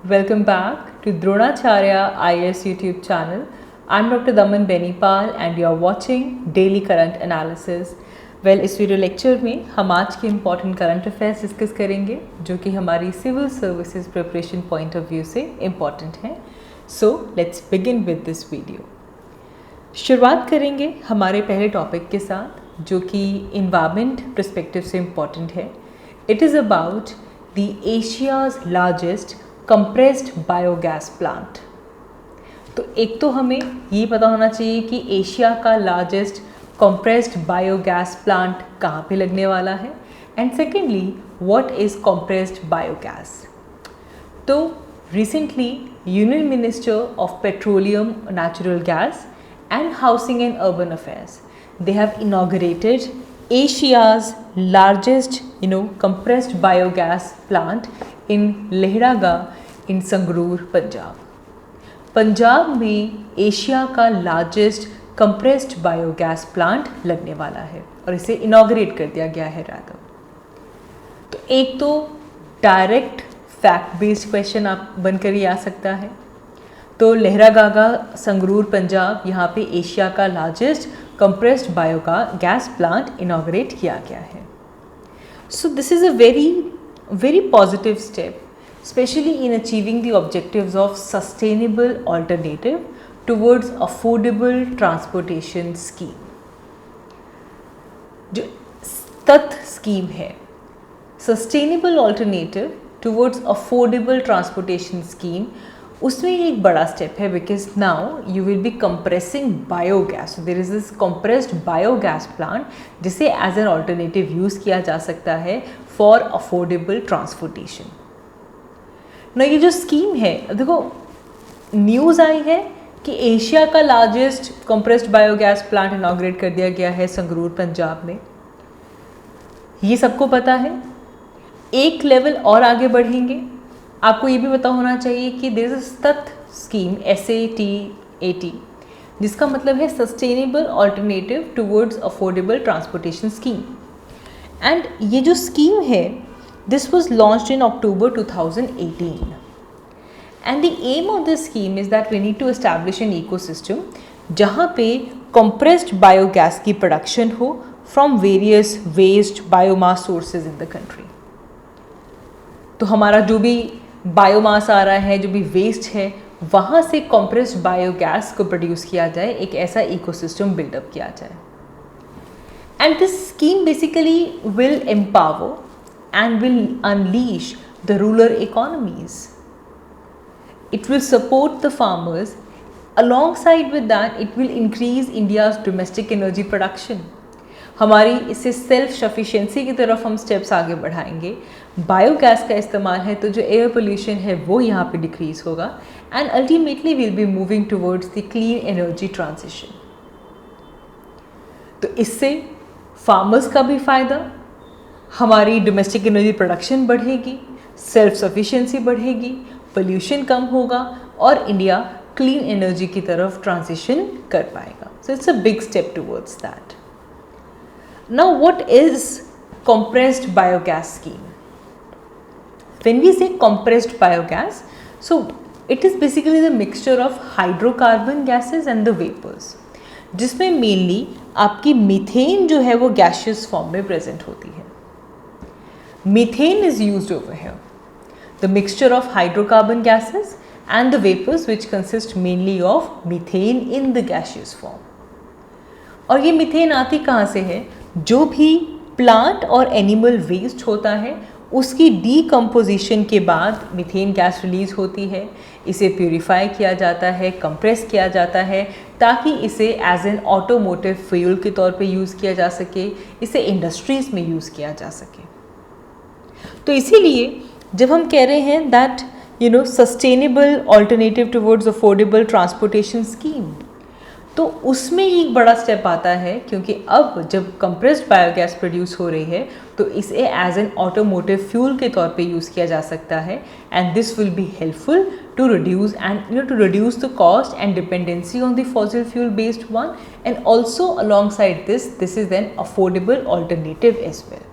Welcome back to Dronacharya IAS YouTube channel. I'm Dr. Daman Benipal and you are watching Daily Current Analysis. इस video lecture में हम आज के important current affairs discuss करेंगे जो कि हमारी civil services preparation point of view से इम्पॉर्टेंट हैं. So let's begin with this video. शुरुआत करेंगे हमारे पहले टॉपिक के साथ जो कि इन्वायरमेंट पर्सपेक्टिव से इम्पॉर्टेंट है. It is about the Asia's largest compressed biogas plant. तो एक तो हमें ये पता होना चाहिए कि एशिया का लार्जेस्ट कंप्रेस्ड बायोगैस प्लांट कहाँ पे लगने वाला है, and secondly what is compressed biogas. तो recently union minister of petroleum, natural gas and housing and urban affairs, they have inaugurated Asia's largest compressed biogas plant in Lehraga in Sangrur, Punjab. Punjab में Asia का largest compressed biogas plant लगने वाला है और इसे inaugurate कर दिया गया है रादर. तो एक तो डायरेक्ट फैक्ट बेस्ड क्वेश्चन आप बनकर ही आ सकता है. तो लहरागागा संगरूर पंजाब, यहाँ पे एशिया का largest compressed biogas plant inaugurate किया गया है. So this is a very positive step, especially in achieving the objectives of sustainable alternative towards affordable transportation scheme. जो तत् स्कीम है sustainable alternative towards affordable transportation scheme, उसमें एक बड़ा step है because now you will be compressing biogas. There is this compressed biogas plant जिसे as an alternative use किया जा सकता है फॉर अफोर्डेबल ट्रांसपोर्टेशन. ना ये जो स्कीम है, देखो न्यूज़ आई है कि एशिया का largest compressed biogas plant inaugurate कर दिया गया है संगरूर पंजाब में. ये सबको पता है. एक लेवल और आगे बढ़ेंगे, आपको ये भी पता होना चाहिए कि there is a STAT scheme, SATAT, जिसका मतलब है sustainable alternative towards affordable transportation scheme. And ये जो स्कीम है, this was launched in October 2018 and the aim of this scheme is that we need to establish an ecosystem जहाँ पे compressed biogas की production हो from various waste biomass sources in the country. तो हमारा जो भी biomass आ रहा है, जो भी वेस्ट है, वहाँ से compressed biogas को प्रोड्यूस किया जाए, एक ऐसा इकोसिस्टम बिल्डअप किया जाए. And this scheme basically will empower and will unleash the rural economies. It will support the farmers. Alongside with that, it will increase India's domestic energy production. हमारी इससे self sufficiency की तरफ हम steps आगे बढ़ाएंगे. Biogas का इस्तेमाल है तो जो एयर पोल्यूशन है वो यहाँ पे डिक्रीज होगा and ultimately will be moving towards the clean energy transition. तो इससे फार्मर्स का भी फ़ायदा, हमारी डोमेस्टिक एनर्जी प्रोडक्शन बढ़ेगी, सेल्फ सफिशिएंसी बढ़ेगी, पोल्यूशन कम होगा और इंडिया क्लीन एनर्जी की तरफ ट्रांजिशन कर पाएगा. So it's a big step towards that. Now what is compressed biogas scheme? When we say compressed biogas, so it is basically the mixture of hydrocarbon gases and the vapors, जिसमें mainly आपकी methane जो है वो gaseous form में present होती है. Methane is used over here, the mixture of hydrocarbon gases and the vapors which consist mainly of methane in the gaseous form. और ये मीथेन आती कहाँ से है? जो भी प्लांट और एनिमल वेस्ट होता है उसकी डीकम्पोजिशन के बाद मीथेन गैस रिलीज होती है. इसे प्यूरिफाई किया जाता है, कंप्रेस किया जाता है ताकि इसे एज एन ऑटोमोटिव फ्यूल के तौर पे यूज़ किया जा सके, इसे इंडस्ट्रीज़ में यूज़ किया जा सके. तो इसीलिए जब हम कह रहे हैं that sustainable alternative towards affordable transportation scheme, तो उसमें एक बड़ा स्टेप आता है क्योंकि अब जब कंप्रेस्ड बायोगैस प्रोड्यूस हो रही है तो इसे एज एन ऑटोमोटिव फ्यूल के तौर पे यूज़ किया जा सकता है. And this will be helpful to reduce the cost and dependency on the fossil fuel based one, and also alongside this is an affordable alternative as well.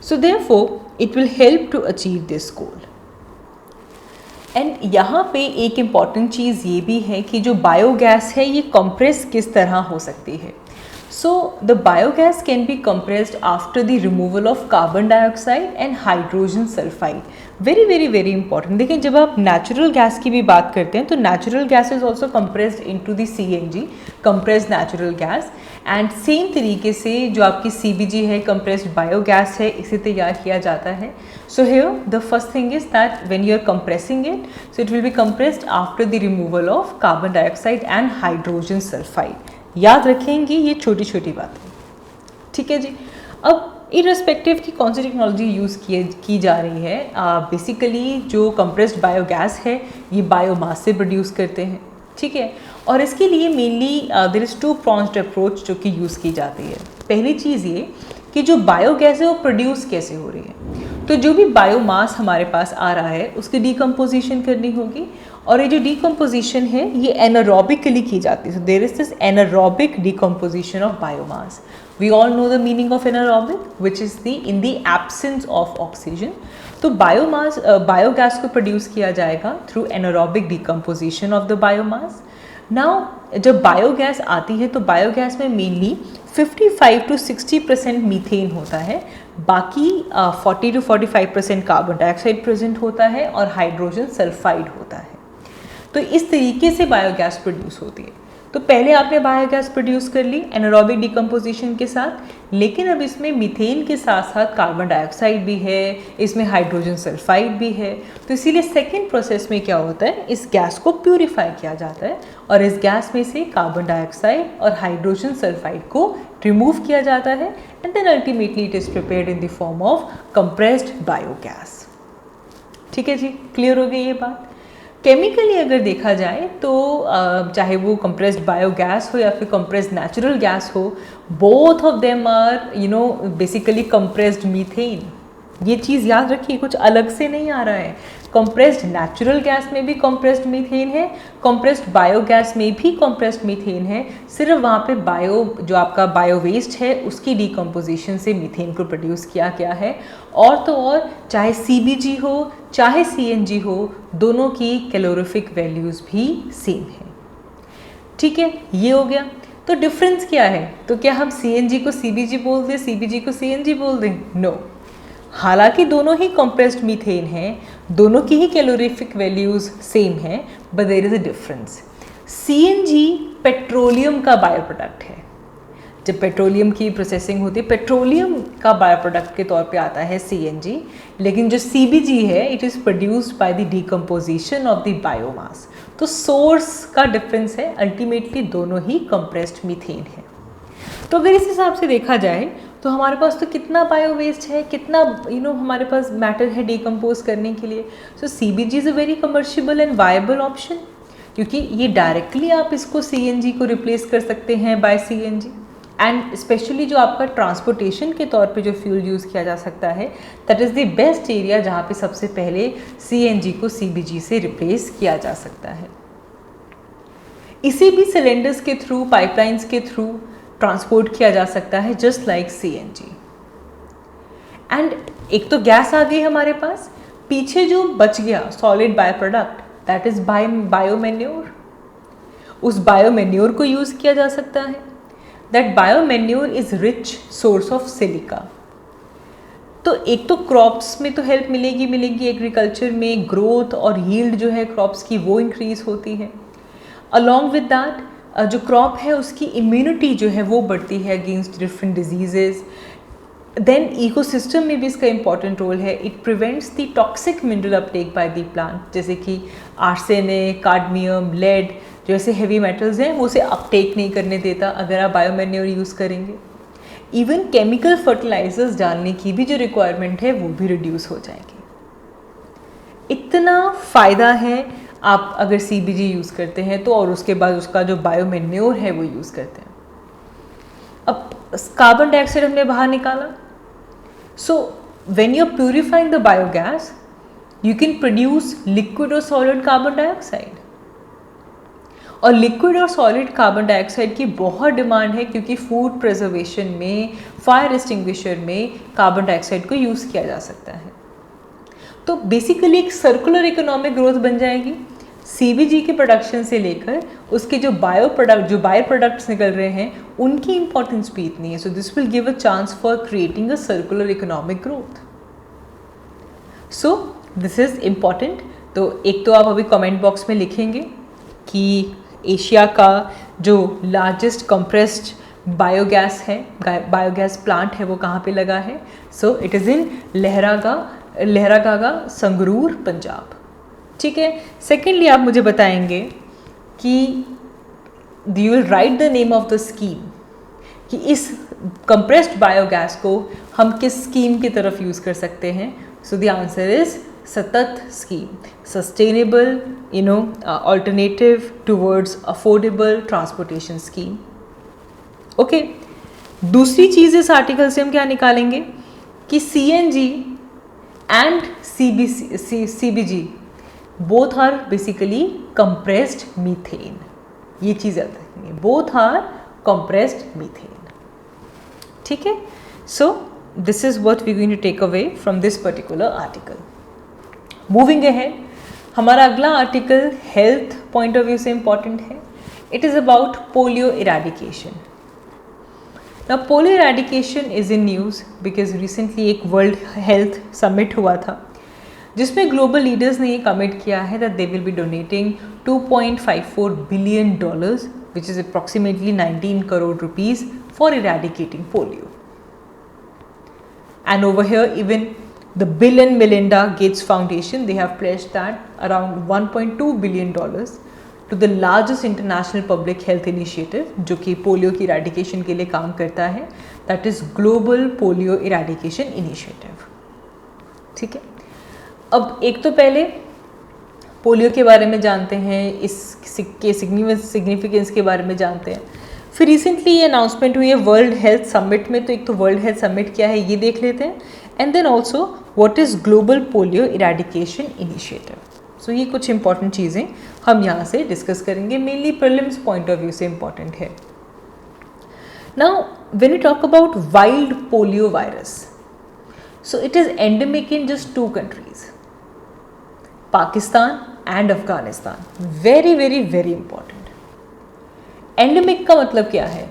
So therefore, it will help to achieve this goal. And यहाँ पे एक important चीज़ ये भी है कि जो biogas है ये कंप्रेस किस तरह हो सकती है. So the biogas can be compressed after the removal of carbon dioxide and hydrogen sulfide. Very very very important. देखिए जब आप नेचुरल गैस की भी बात करते हैं तो natural gas is also compressed into the CNG, compressed natural gas. And same तरीके से जो आपकी CBG है, कंप्रेस्ड बायोगैस है, इसे तैयार किया जाता है. So here the first thing is that when you are compressing it, so it will be compressed after the removal of carbon dioxide and hydrogen sulfide. याद रखेंगे ये छोटी छोटी बातें. ठीक है जी. अब इररिस्पेक्टिव की कौन सी टेक्नोलॉजी यूज़ की जा रही है, बेसिकली जो कंप्रेस्ड बायोगैस है ये बायोमास से प्रोड्यूस करते हैं. ठीक है. और इसके लिए mainly there is 2 pronged approach जो कि यूज़ की जाती है. पहली चीज़ ये कि जो बायोगैस है वो प्रोड्यूस कैसे हो रही है. तो जो भी बायोमास हमारे पास आ रहा है उसकी डिकम्पोजिशन करनी होगी, और ये जो डिकम्पोजिशन है ये एनारोबिकली की जाती है. So there is this anaerobic decomposition of biomass. We all know the meaning of anaerobic, which is in the absence of oxygen. तो बायोमास बायोगैस को प्रोड्यूस किया जाएगा through anaerobic decomposition of the biomass. Now जब biogas आती है तो biogas में mainly 55 to 60% methane होता है, बाकी 40 to 45% कार्बन डाइऑक्साइड प्रेजेंट होता है और हाइड्रोजन सल्फाइड होता है. तो इस तरीके से बायोगैस प्रोड्यूस होती है. तो पहले आपने बायोगैस प्रोड्यूस कर ली एनारोबिक डिकम्पोजिशन के साथ, लेकिन अब इसमें मीथेन के साथ साथ कार्बन डाइऑक्साइड भी है, इसमें हाइड्रोजन सल्फाइड भी है. तो इसीलिए सेकेंड प्रोसेस में क्या होता है, इस गैस को प्यूरिफाई किया जाता है और इस गैस में से कार्बन डाइऑक्साइड और हाइड्रोजन सल्फाइड को रिमूव किया जाता है. And then ultimately it is prepared in the form of compressed biogas. ठीक है जी, क्लियर हो गई ये बात. केमिकली अगर देखा जाए तो चाहे वो कंप्रेस्ड बायोगैस हो या फिर कंप्रेस्ड नेचुरल गैस हो, both of them are basically compressed methane. ये चीज़ याद रखिए, कुछ अलग से नहीं आ रहा है. कंप्रेस्ड नेचुरल गैस में भी कंप्रेस्ड मीथेन है, कंप्रेस्ड बायोगैस में भी कंप्रेस्ड मीथेन है. सिर्फ वहाँ पे जो आपका बायो वेस्ट है उसकी डिकम्पोजिशन से मीथेन को प्रोड्यूस किया गया है. और तो और चाहे CBG हो चाहे CNG हो, दोनों की कैलोरीफिक वैल्यूज़ भी सेम है. ठीक है, ये हो गया. तो डिफरेंस क्या है, तो क्या हम CNG को CBG बोल दें, CBG को CNG बोल दें? नो. हालांकि दोनों ही कंप्रेस्ड मीथेन हैं, दोनों की ही कैलोरीफिक वैल्यूज़ सेम हैं, but there is a difference. CNG petroleum का बायो प्रोडक्ट है. जब पेट्रोलियम की प्रोसेसिंग होती है, पेट्रोलियम का बायो प्रोडक्ट के तौर पे आता है CNG. लेकिन जो CBG है it is produced by the decomposition of the biomass. तो सोर्स का डिफरेंस है, अल्टीमेटली दोनों ही कंप्रेस्ड मीथेन है. तो अगर इस हिसाब से देखा जाए तो हमारे पास तो कितना बायो वेस्ट है, कितना हमारे पास मैटर है डिकम्पोज करने के लिए. So CBG is a very commercial and viable option, क्योंकि ये डायरेक्टली आप इसको CNG को रिप्लेस कर सकते हैं बाय CNG. एंड स्पेशली जो आपका ट्रांसपोर्टेशन के तौर पे जो फ्यूल यूज़ किया जा सकता है, that is the best area जहाँ पे सबसे पहले CNG को CBG से रिप्लेस किया जा सकता है. इसी भी सिलेंडर्स के थ्रू, पाइपलाइंस के थ्रू ट्रांसपोर्ट किया जा सकता है, जस्ट लाइक CNG. एंड एक तो गैस आ गई हमारे पास, पीछे जो बच गया solid by product, that is biomanure. उस बायोमेन्योर को यूज़ किया जा सकता है. That biomanure is rich source of silica. तो एक तो क्रॉप्स में तो हेल्प मिलेगी एग्रीकल्चर में, ग्रोथ और यील्ड जो है क्रॉप्स की वो इंक्रीज होती है. अलॉन्ग विद दैट जो क्रॉप है उसकी इम्यूनिटी जो है वो बढ़ती है against different diseases. Then ecosystem में भी इसका इंपॉर्टेंट रोल है. It prevents the toxic mineral uptake by the plant, जैसे कि आर्सेनिक, काडमियम, लेड जैसे हैवी मेटल्स हैं वो उसे अपटेक नहीं करने देता अगर आप बायोमेन्योर यूज़ करेंगे. इवन केमिकल फर्टिलाइजर्स डालने की भी जो रिक्वायरमेंट है वो भी रिड्यूस हो जाएगी. इतना फ़ायदा है आप अगर CBG यूज़ करते हैं तो, और उसके बाद उसका जो बायोमेन्योर है वो यूज़ करते हैं. अब कार्बन डाइऑक्साइड हमने बाहर निकाला. So when you are purifying the biogas you can produce liquid और सॉलिड कार्बन डाइऑक्साइड. और लिक्विड और सॉलिड कार्बन डाइऑक्साइड की बहुत डिमांड है, क्योंकि फूड प्रिजर्वेशन में, फायर एक्सटिंग्विशर में कार्बन डाइऑक्साइड को यूज़ किया जा सकता है. तो बेसिकली एक सर्कुलर इकोनॉमिक ग्रोथ बन जाएगी। सीबीजी के प्रोडक्शन से लेकर उसके जो बायो प्रोडक्ट्स निकल रहे हैं उनकी इंपॉर्टेंस भी इतनी है। So this will give a chance for creating a circular economic growth. So this is important. तो एक तो आप अभी कमेंट बॉक्स में लिखेंगे कि एशिया का जो लार्जेस्ट कंप्रेस्ड बायोगैस है, बायोगैस प्लांट है, वो कहाँ पे लगा है। So it is in Lehragaga Sangrur Punjab. ठीक है। सेकेंडली आप मुझे बताएंगे कि you will write the name of the scheme, कि इस कंप्रेस्ड बायोगैस को हम किस स्कीम की तरफ यूज़ कर सकते हैं। So the answer is SATAT scheme, sustainable alternative towards affordable transportation scheme. Okay. दूसरी चीज़ इस आर्टिकल से हम क्या निकालेंगे कि CNG and CBG both are basically compressed methane. ये चीज़ याद रखनी, बोथ आर कंप्रेस्ड मीथेन। ठीक है। So this is what we going to take away from this particular article. Moving ahead, हमारा अगला article health point of view से important है। It is about polio eradication. Now polio eradication is in news because recently एक world health summit हुआ था जिसमें global leaders ने ये कमिट किया है that they will be donating $2.54 billion which is approximately 19 crore rupees for eradicating polio. And over here even the Bill and Melinda Gates Foundation, they have pledged that around $1.2 billion to the largest international public health initiative जो कि polio की eradication के लिए काम करता है, that is Global Polio Eradication Initiative। ठीक है। अब एक तो पहले पोलियो के बारे में जानते हैं, इसके सिग्निफिकेंस के बारे में जानते हैं। फिर रिसेंटली ये अनाउंसमेंट हुई है वर्ल्ड हेल्थ समिट में, तो एक तो वर्ल्ड हेल्थ समिट क्या है ये देख लेते हैं, and then also what is global polio eradication initiative. So ये कुछ इंपॉर्टेंट चीज़ें हम यहाँ से डिस्कस करेंगे, mainly prelims point of view से इंपॉर्टेंट है। Now when you talk about wild polio virus, so it is endemic in just 2 countries, Pakistan and Afghanistan. Very very very important. Endemic का मतलब क्या है?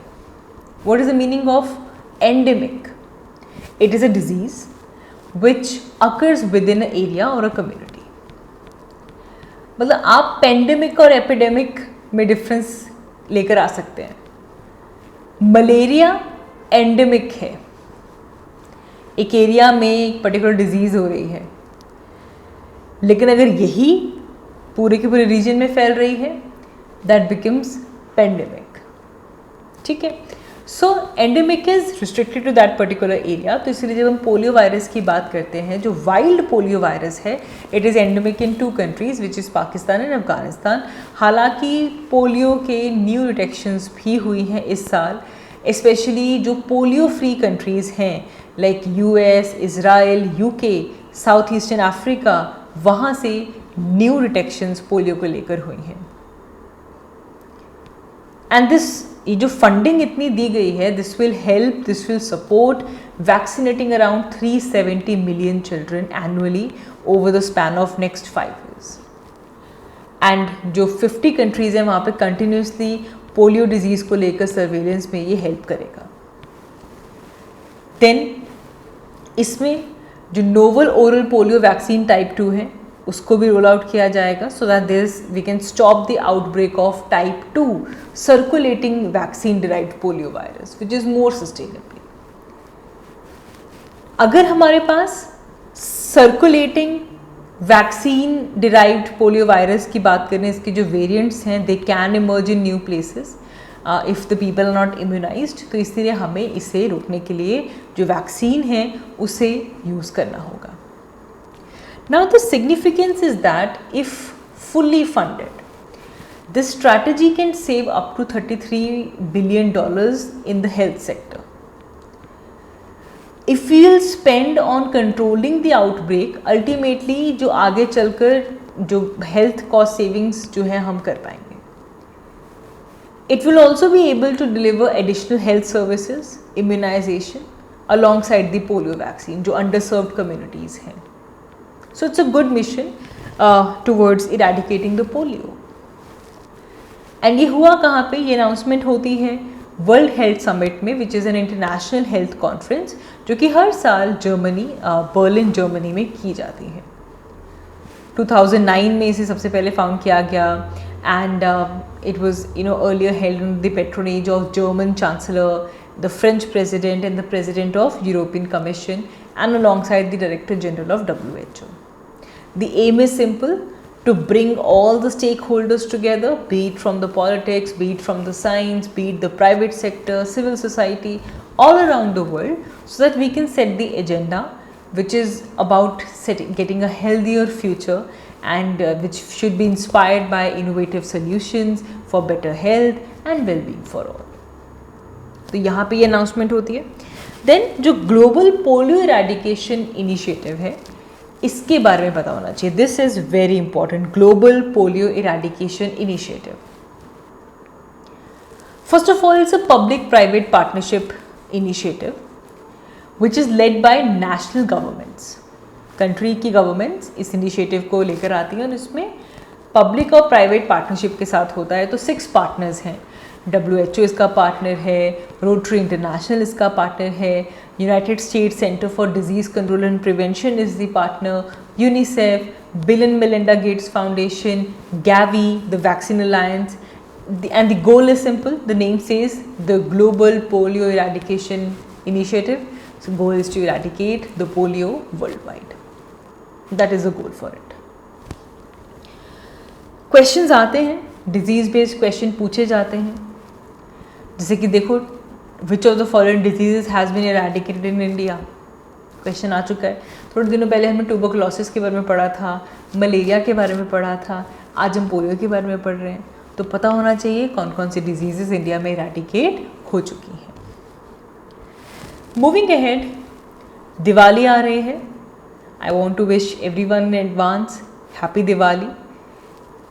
What is the meaning of endemic? It is a disease which occurs with in a area और a community. मतलब आप pandemic और epidemic में difference लेकर आ सकते हैं। मलेरिया एंडेमिक है, एक एरिया में एक पर्टिकुलर डिजीज़ हो रही है, लेकिन अगर यही पूरे के पूरे रीजन में फैल रही है दैट बिकम्स पेंडेमिक। ठीक है। So endemic is restricted to that particular area. तो इसलिए जब हम पोलियो वायरस की बात करते हैं, जो वाइल्ड पोलियो वायरस है, it is endemic in 2 countries which is Pakistan and Afghanistan. हालांकि पोलियो के न्यू डिटेक्शंस भी हुई हैं इस साल, स्पेशली जो पोलियो फ्री कंट्रीज़ हैं like US, Israel, UK, south eastern Africa, वहाँ से न्यू डिटेक्शंस पोलियो को लेकर हुई हैं। एंड दिस, ये जो फंडिंग इतनी दी गई है, this will help, this will support vaccinating around 370 million children annually over the span of next 5 years। And जो 50 countries हैं वहाँ पे कंटिन्यूसली पोलियो डिजीज़ को लेकर सर्वेलेंस में ये हेल्प करेगा। देन इसमें जो novel oral polio vaccine type 2 है उसको भी रोल आउट किया जाएगा, so that this we can stop the outbreak of type 2 circulating vaccine derived polio virus which is more sustainable. अगर हमारे पास circulating vaccine derived polio virus की बात करें, इसके जो वेरिएंट्स हैं they can emerge in new places if the people are not immunised, तो इसलिए हमें इसे रोकने के लिए जो वैक्सीन है उसे यूज़ करना होगा। Now the significance is that if fully funded, this strategy can save up to $33 billion in the health sector. If we will spend on controlling the outbreak, ultimately जो आगे चलकर जो health cost savings जो है हम कर पाएंगे। It will also be able to deliver additional health services, immunization alongside the polio vaccine जो underserved communities हैं। So it's a good mission towards eradicating the polio. And ये हुआ कहाँ पे, ये अनाउंसमेंट होती है वर्ल्ड हेल्थ समिट में, which is an international health conference जो कि हर साल जर्मनी, बर्लिन जर्मनी में की जाती है. 2009 में इसे सबसे पहले फाउंड किया गया and it was earlier held in the patronage of German chancellor, the French president and the president of European commission and alongside the director general of WHO. The aim is simple: to bring all the stakeholders together, be it from the politics, be it from the science, be it the private sector, civil society, all around the world, so that we can set the agenda which is about getting a healthier future and which should be inspired by innovative solutions for better health and well-being for all. तो यहाँ पे ये announcement होती है. Then जो Global Polio Eradication Initiative है, इसके बारे में पता होना चाहिए. This is very important. Global polio eradication initiative, first of all it's a public private partnership initiative which is led by national governments. Country की गवर्नमेंट्स इस इनिशिएटिव को लेकर आती हैं और इसमें पब्लिक और प्राइवेट पार्टनरशिप के साथ होता है. तो 6 पार्टनर्स हैं. WHO इसका पार्टनर है, रोटरी इंटरनेशनल इसका पार्टनर है, United states centre for disease control and prevention is the partner, UNICEF, bill and Melinda Gates foundation, Gavi, the Vaccine Alliance, and the goal is simple. The name says the Global Polio Eradication Initiative. So goal is to eradicate the polio worldwide. That is the goal for it. Questions आते हैं, disease based question पूछे जाते हैं. जैसे कि देखो, which of the following diseases has been eradicated in India, question आ चुका है. थोड़े दिनों पहले हमने ट्यूबरकुलोसिस के बारे में पढ़ा था, मलेरिया के बारे में पढ़ा था, आज हम पोलियो के बारे में पढ़ रहे हैं. तो पता होना चाहिए कौन कौन सी डिजीजेज इंडिया में इरेडिकेट हो चुकी हैं. मूविंग अहेड, दिवाली आ रही है. I want to wish everyone in advance happy Diwali.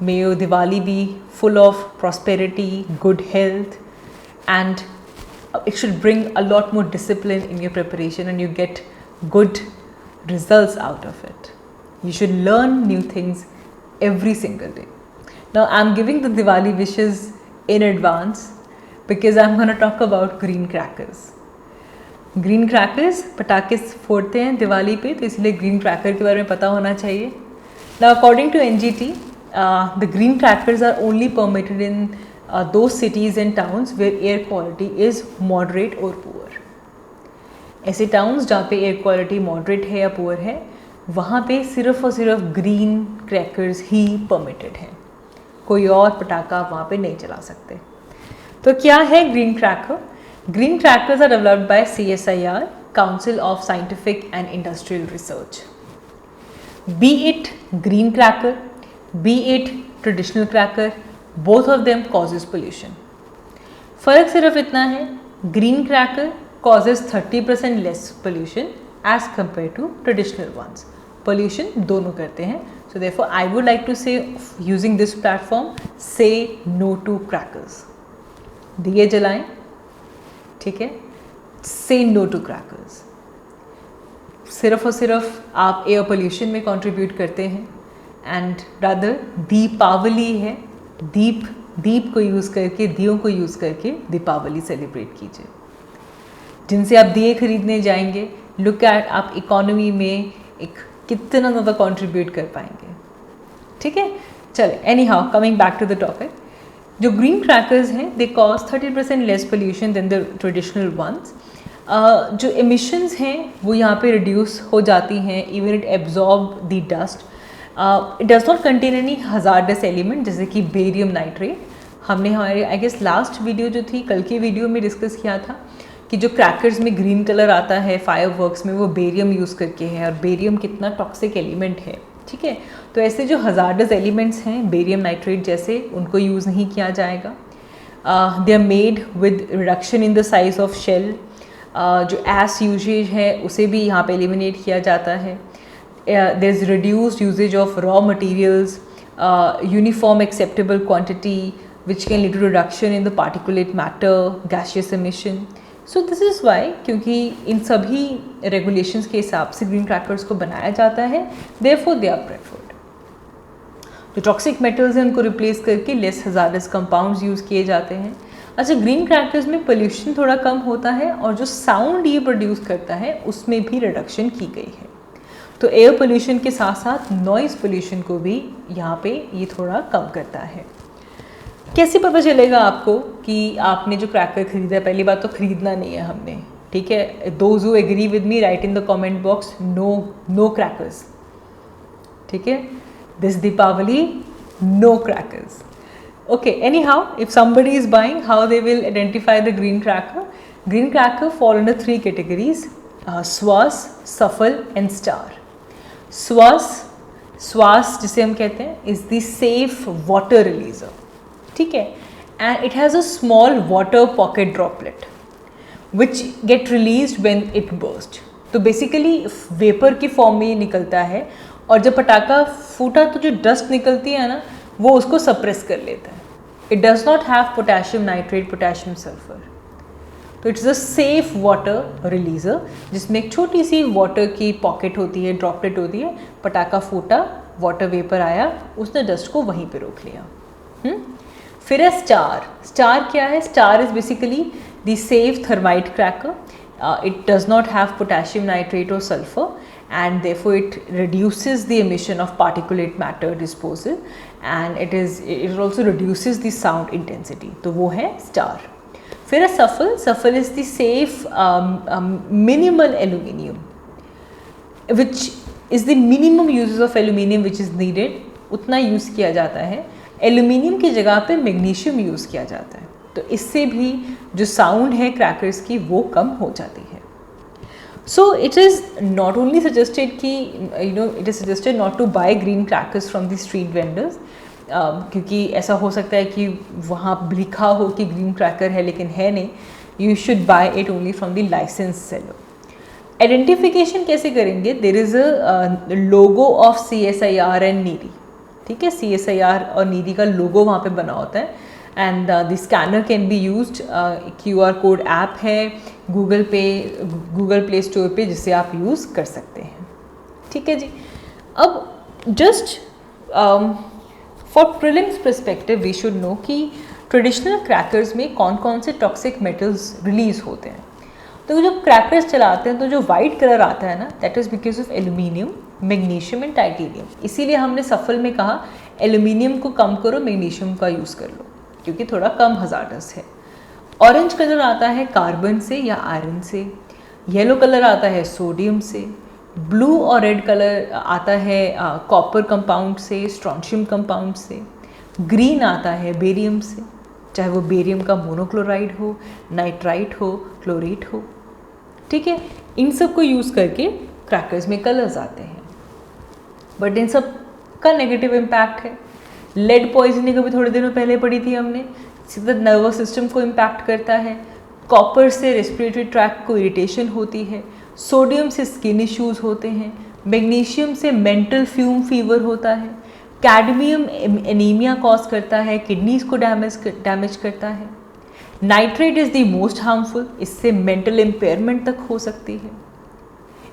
May your Diwali be full of prosperity, good health, and it should bring a lot more discipline in your preparation and you get good results out of it. You should learn new things every single day. Now I'm giving the Diwali wishes in advance because I'm going to talk about green crackers. Green crackers, पटाखे फोड़ते हैं दिवाली पे, तो इसलिए green cracker के बारे में पता होना चाहिए. Now according to NGT, the green crackers are only permitted in those cities and towns where air quality is moderate or poor. ऐसे towns जहाँ पे air quality moderate है या poor है, वहाँ पे सिर्फ और सिर्फ green crackers ही permitted हैं. कोई और पटाखा वहाँ पे नहीं चला सकते. तो क्या है green cracker? Green crackers are developed by CSIR, Council of Scientific and Industrial Research. Be it green cracker, be it traditional cracker, both of them causes pollution. फ़र्क सिर्फ इतना है, green cracker causes 30% less pollution as compared to traditional ones. Pollution दोनों करते हैं. So therefore I would like to say, using this platform, say no to crackers. दिए जलाएं, ठीक है. Say no to crackers. सिर्फ और सिर्फ आप एयर पोल्यूशन में कंट्रीब्यूट करते हैं. एंड रादर दीपावली है, दीप को यूज़ करके, दियों को यूज़ करके दीपावली सेलिब्रेट कीजिए. जिनसे आप दिए खरीदने जाएंगे, लुक एट आप इकोनॉमी में एक कितना ज़्यादा कंट्रीब्यूट कर पाएंगे. ठीक है, चले. Anyhow, coming back to the topic, जो ग्रीन क्रैकर्स हैं they cause 30% less pollution than the traditional ones. जो एमिशंस हैं वो यहाँ पे रिड्यूस हो जाती हैं. Even it absorb the dust. It does not contain any hazardous element जैसे कि बेरियम नाइट्रेट. हमने हमारे आई गेस लास्ट वीडियो जो थी, कल की वीडियो में डिस्कस किया था कि जो क्रैकर्स में ग्रीन कलर आता है फायरवर्क्स में, वो बेरियम यूज़ करके है. और बेरियम कितना टॉक्सिक एलिमेंट है. ठीक है, तो ऐसे जो हजार्डस एलिमेंट्स हैं बेरियम नाइट्रेट जैसे, उनको यूज़ नहीं किया जाएगा. They are made with reduction in the size of shell. जो एस यूजेज है उसे भी यहाँ पे एलिमिनेट किया जाता है. there is reduced usage of raw materials, uniform acceptable quantity which can lead to reduction in the particulate matter, gaseous emission. So this is why, क्योंकि इन सभी रेगुलेशंस के हिसाब से ग्रीन क्रैकर्स को बनाया जाता है, देयरफॉर दे आर प्रेफर्ड। जो टॉक्सिक मेटल्स हैं उनको रिप्लेस करके लेस हजारस कंपाउंड्स यूज़ किए जाते हैं। अच्छा, ग्रीन क्रैकर्स में पोल्यूशन थोड़ा कम होता है और जो साउंड ये प्रोड्यूस करता है उसमें भी रिडक्शन की गई है। तो एयर पोल्यूशन के साथ साथ नॉइज़ पोल्यूशन को भी यहाँ पे ये थोड़ा कम करता है। कैसे पता चलेगा आपको कि आपने जो क्रैकर खरीदा है? पहली बात तो खरीदना नहीं है हमने, ठीक है। Those who agree with me write in the comment box no crackers, ठीक है। This Deepawali no crackers, okay. Anyhow, if somebody is buying, how they will identify the green cracker? Green cracker fall under 3 categories: swas, suffle and star. स्वास जिसे हम कहते हैं is the safe water releaser, ठीक है, and it has a small water pocket droplet which get released when it burst. तो basically vapour की form में ये निकलता है और जब पटाखा फूटा तो जो डस्ट निकलती है ना, वो उसको सप्रेस कर लेता है। It does not have potassium nitrate, potassium sulphur. तो it's a safe water releaser जिसमें एक छोटी सी वाटर की पॉकेट होती है, ड्रॉपलेट होती है। पटाखा फूटा, वाटर वेपर आया, उसने डस्ट को वहीं पे रोक लिया। फिर है स्टार। स्टार क्या है? Star is basically the safe thermite cracker. It does not have potassium nitrate or sulfur, and therefore it reduces the emission of particulate matter disposal, and it also reduces the sound intensity. तो वो है star. फिर है सफल। सफल is the safe minimal aluminium which is the minimum uses of aluminium which is needed, उतना use किया जाता है। एल्यूमिनियम की जगह पे मैग्नीशियम यूज़ किया जाता है, तो इससे भी जो साउंड है क्रैकर्स की वो कम हो जाती है। So it is not only suggested कि it is suggested not to buy green crackers from the street vendors, क्योंकि ऐसा हो सकता है कि वहाँ लिखा हो कि ग्रीन क्रैकर है लेकिन है नहीं। You should buy it only from the licence seller. Identification कैसे करेंगे? There is a logo of CSIR and NEERI, ठीक है। CSIR और नीरी का लोगो वहाँ पे बना होता है, and the scanner can be used. QR code app है गूगल प्ले स्टोर पे जिसे आप यूज़ कर सकते हैं, ठीक है जी। अब just for prelims perspective we should know कि ट्रेडिशनल क्रैकर्स में कौन कौन से टॉक्सिक मेटल्स रिलीज होते हैं। तो जब क्रैकर्स चलाते हैं तो जो वाइट कलर आता है ना, that is because of aluminium, magnesium and titanium. इसीलिए हमने सफल में कहा एल्यूमिनियम को कम करो, मैग्नीशियम का यूज़ कर लो, क्योंकि थोड़ा कम हजार्डस है। ऑरेंज कलर आता है कार्बन से या आयरन से, येलो कलर आता है सोडियम से, ब्लू और रेड कलर आता है कॉपर कंपाउंड से, स्ट्रॉन्शियम कंपाउंड से, ग्रीन आता है बेरियम से, चाहे वो बेरियम का मोनोक्लोराइड हो, नाइट्राइट हो, क्लोरेट हो, ठीक है। इन सब को यूज़ करके क्रैकर्स में कलर्स आते हैं, बट इन सब का नेगेटिव इम्पैक्ट है। लेड पॉइजनिंग अभी थोड़े दिनों पहले पढ़ी थी हमने, सीधा नर्वस सिस्टम को इम्पैक्ट करता है। कॉपर से रेस्पिरेटरी ट्रैक्ट को इरिटेशन होती है, सोडियम से स्किन इश्यूज होते हैं, मैग्नीशियम से मेंटल फ्यूम फीवर होता है, कैडमियम एनीमिया कॉज करता है, किडनीज को डैमेज करता है। Nitrate is the most harmful, इससे मेंटल इम्पेयरमेंट तक हो सकती है।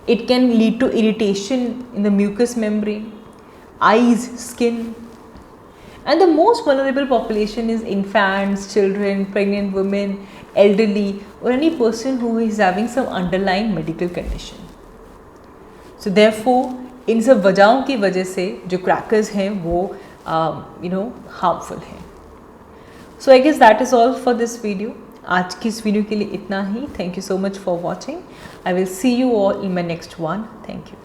It can lead to irritation in the mucous membrane, eyes, skin, and the most vulnerable population is infants, children, pregnant women, elderly, or any person who is having some underlying medical condition. So therefore इन सब वजहों की वजह से जो crackers हैं वो harmful हैं। So I guess that is all for this video. आज की इस वीडियो के लिए इतना ही। Thank you so much for watching. I will see you all in my next one. Thank you.